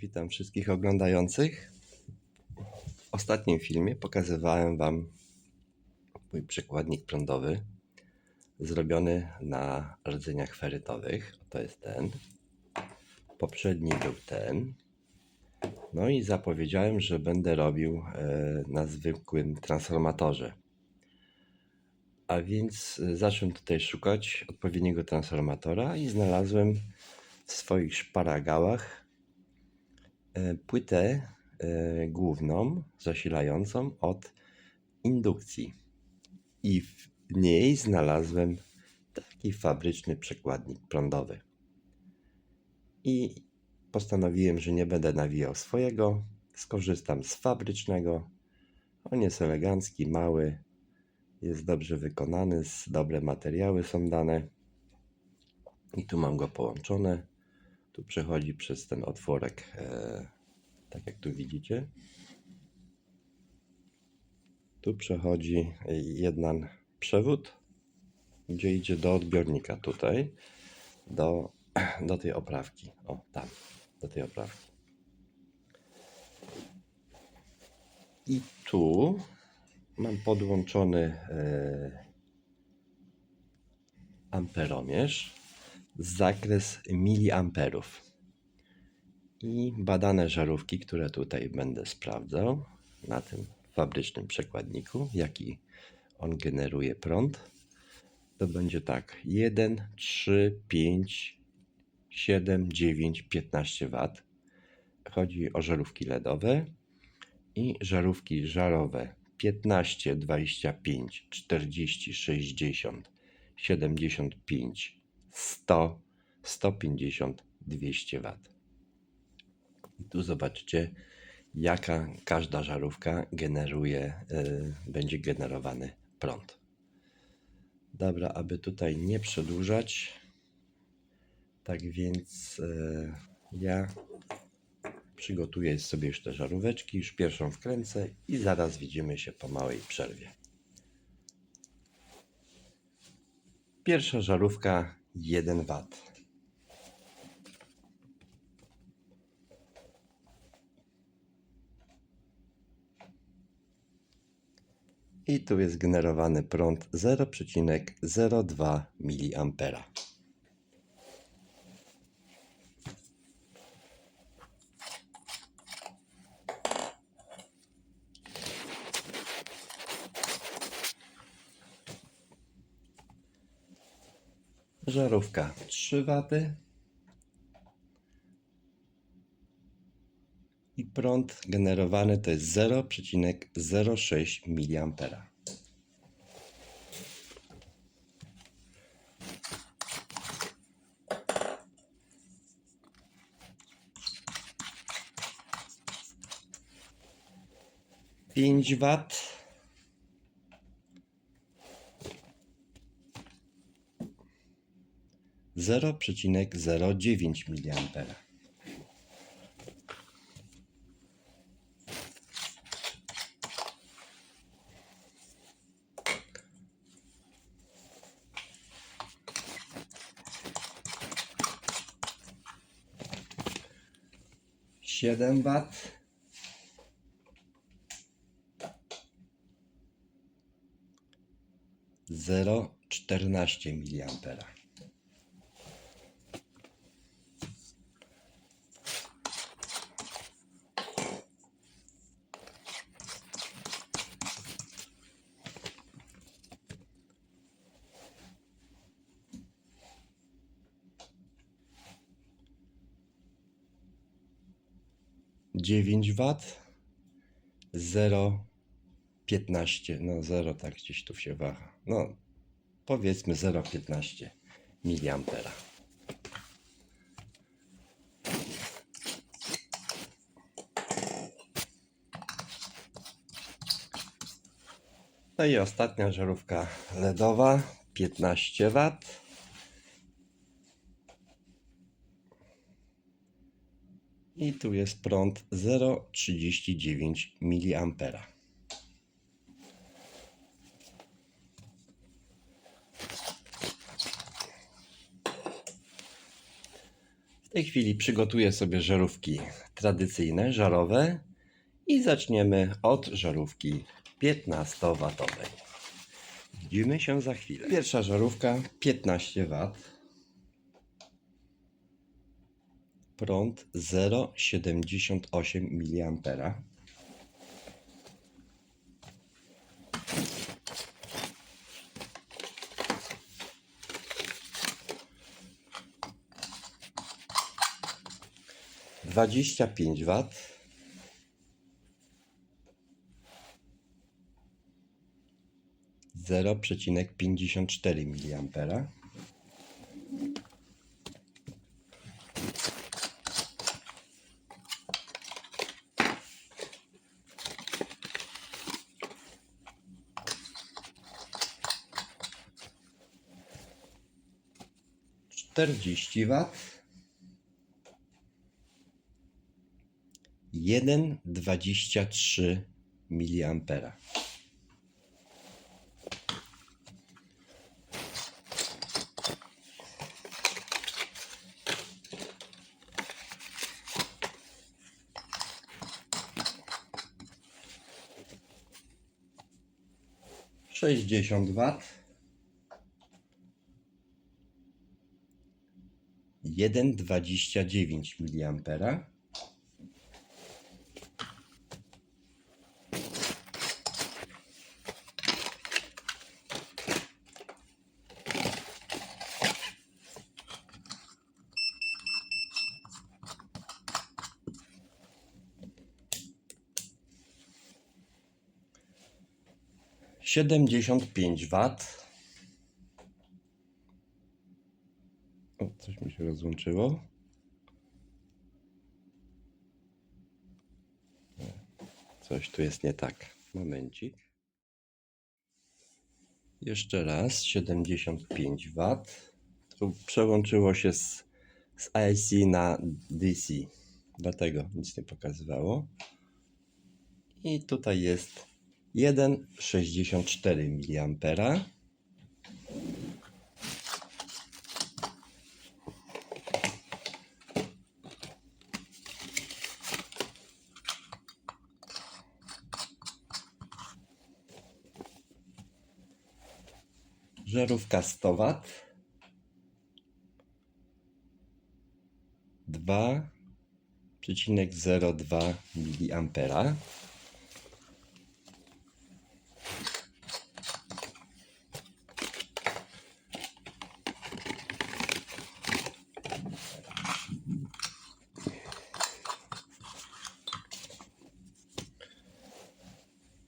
Witam wszystkich oglądających. W ostatnim filmie pokazywałem Wam mój przekładnik prądowy zrobiony na rdzeniach ferytowych. To jest ten. Poprzedni był ten. No i zapowiedziałem, że będę robił na zwykłym transformatorze. A więc zacząłem tutaj szukać odpowiedniego transformatora i znalazłem w swoich szparagałach płytę główną, zasilającą od indukcji. I w niej znalazłem taki fabryczny przekładnik prądowy. I postanowiłem, że nie będę nawijał swojego, skorzystam z fabrycznego. On jest elegancki, mały, jest dobrze wykonany, dobre materiały są dane. I tu mam go połączone. Tu przechodzi przez ten otworek, tak jak tu widzicie. Tu przechodzi jeden przewód, gdzie idzie do odbiornika tutaj, do tej oprawki. O, tam, do tej oprawki. I tu mam podłączony amperomierz, zakres miliamperów i badane żarówki, które tutaj będę sprawdzał na tym fabrycznym przekładniku, jaki on generuje prąd. To będzie tak: 1, 3, 5, 7, 9, 15 W. Chodzi o żarówki LEDowe i żarówki żarowe 15, 25, 40, 60, 75, 100, 150, 200 W. I tu zobaczcie, jaka każda żarówka generuje, będzie generowany prąd. Dobra, aby tutaj nie przedłużać, tak więc ja przygotuję sobie już te żaróweczki, już pierwszą wkręcę i zaraz widzimy się po małej przerwie. Pierwsza żarówka 1 W. I tu jest generowany prąd 0,02 mA. Żarówka 3 W i prąd generowany to jest 0,06 mA. Pięć W. 0,09 mA. Siedem W. 0,14 mA. Dziewięć W. 0,15, no 0 tak gdzieś tu się waha, no powiedzmy 0,15 mA. No i ostatnia żarówka LEDowa 15 W. I tu jest prąd 0,39 mA. W tej chwili przygotuję sobie żarówki tradycyjne, żarowe i zaczniemy od żarówki 15W. Widzimy się za chwilę. Pierwsza żarówka 15 W. Prąd 0,78 mA. Dwadzieścia 25 W. 0,54 mA. Czterdzieści W. 1,23 mA. Sześćdziesiąt W. 1,29 mA. Siedemdziesiąt 75 W. O, coś mi się rozłączyło. Coś tu jest nie tak. Momencik. Jeszcze raz. 75 W. Tu przełączyło się z AC na DC. Dlatego nic nie pokazywało. I tutaj jest 1,64 mA. Żarówka 100 W. 2,02 mA.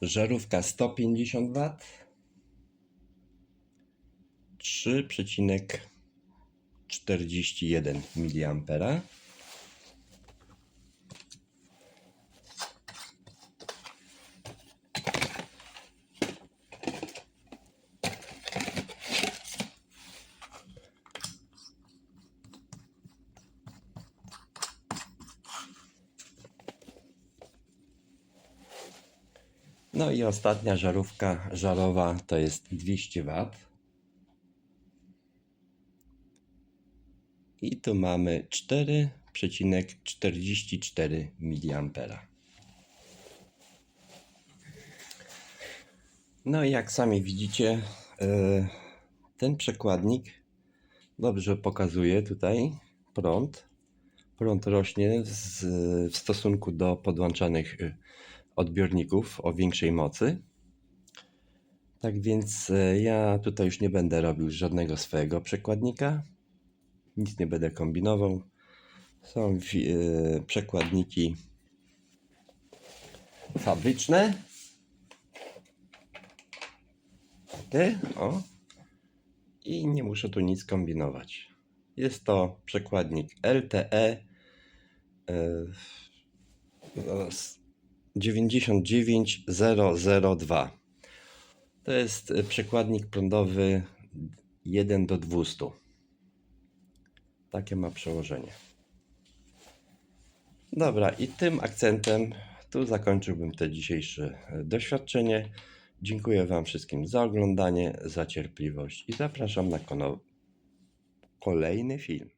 Żarówka 150 W. 3,41 mA. No i ostatnia żarówka żarowa to jest 200 W. I tu mamy 4,44 mA. No i jak sami widzicie, ten przekładnik dobrze pokazuje tutaj prąd. Prąd rośnie w stosunku do podłączanych odbiorników o większej mocy. Tak więc ja tutaj już nie będę robił żadnego swojego przekładnika. Nic nie będę kombinował. Są przekładniki fabryczne. Takie, o. I nie muszę tu nic kombinować. Jest to przekładnik LTE 99002. To jest przekładnik prądowy 1:200. Takie ma przełożenie. Dobra, i tym akcentem tu zakończyłbym to dzisiejsze doświadczenie. Dziękuję Wam wszystkim za oglądanie, za cierpliwość i zapraszam na kolejny film.